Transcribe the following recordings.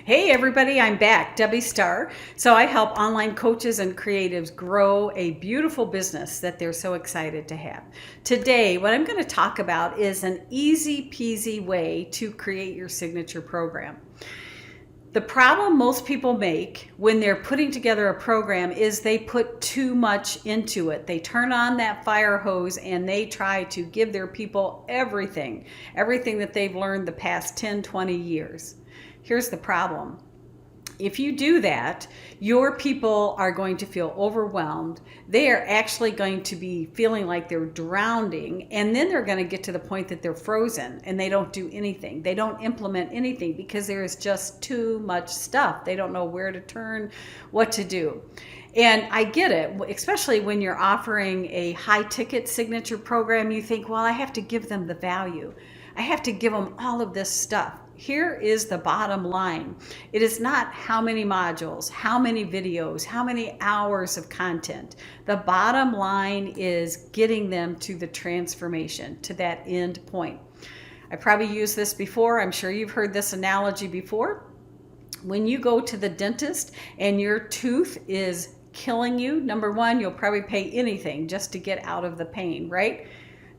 Hey everybody, I'm back, Debbie Starr. So I help online coaches and creatives grow a beautiful business that they're so excited to have. Today, what I'm going to talk about is an easy peasy way to create your signature program. The problem most people make when they're putting together a program is they put too much into it. They turn on that fire hose and they try to give their people everything that they've learned the past 10, 20 years. Here's the problem. If you do that, your people are going to feel overwhelmed. They are actually going to be feeling like they're drowning, and then they're going to get to the point that they're frozen and they don't do anything. They don't implement anything because there is just too much stuff. They don't know where to turn, what to do. And I get it, especially when you're offering a high ticket signature program. You think, well, I have to give them the value. I have to give them all of this stuff. Here is the bottom line. It is not how many modules, how many videos, how many hours of content. The bottom line is getting them to the transformation, to that end point. I probably used this before. I'm sure you've heard this analogy before. When you go to the dentist and your tooth is killing you, number one, you'll probably pay anything just to get out of the pain, right?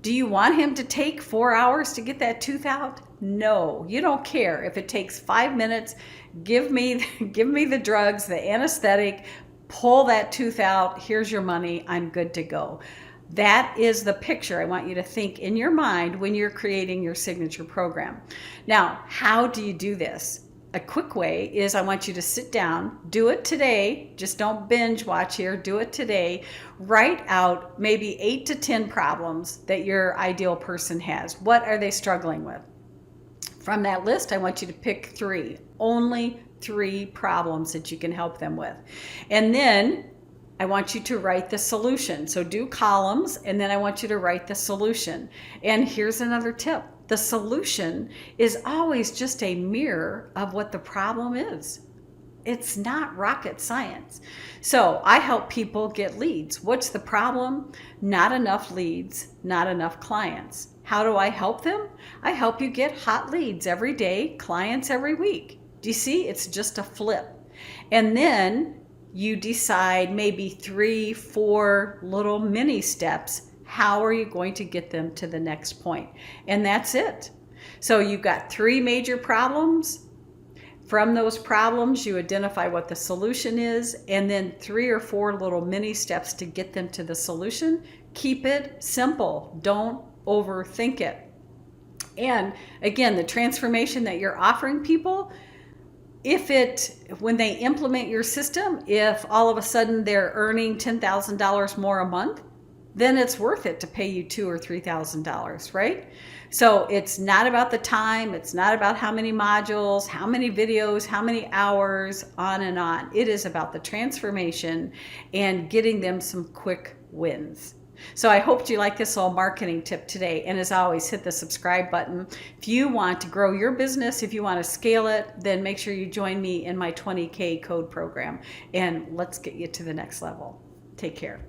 Do you want him to take 4 hours to get that tooth out? No, you don't care. If it takes 5 minutes, give me the drugs, the anesthetic, pull that tooth out. Here's your money. I'm good to go. That is the picture I want you to think in your mind when you're creating your signature program. Now, how do you do this? A quick way is I want you to sit down, do it today. Just don't binge watch here. Do it today. Write out maybe 8 to 10 problems that your ideal person has. What are they struggling with? From that list, I want you to pick 3, only 3 problems that you can help them with. And then I want you to write the solution. So do columns, and then I want you to write the solution. And here's another tip. The solution is always just a mirror of what the problem is. It's not rocket science. So I help people get leads. What's the problem? Not enough leads, not enough clients. How do I help them? I help you get hot leads every day, clients every week. Do you see? It's just a flip. And then you decide maybe 3, 4 little mini steps. How are you going to get them to the next point? And that's it. So you've got 3 major problems. From those problems, you identify what the solution is, and then 3 or 4 little mini steps to get them to the solution. Keep it simple. Don't overthink it. And again, the transformation that you're offering people, when they implement your system, if all of a sudden they're earning $10,000 more a month, then it's worth it to pay you $2,000 or $3,000, right? So it's not about the time. It's not about how many modules, how many videos, how many hours, on and on. It is about the transformation and getting them some quick wins. So I hope you like this little marketing tip today. And as always, hit the subscribe button. If you want to grow your business, if you want to scale it, then make sure you join me in my 20K code program. And let's get you to the next level. Take care.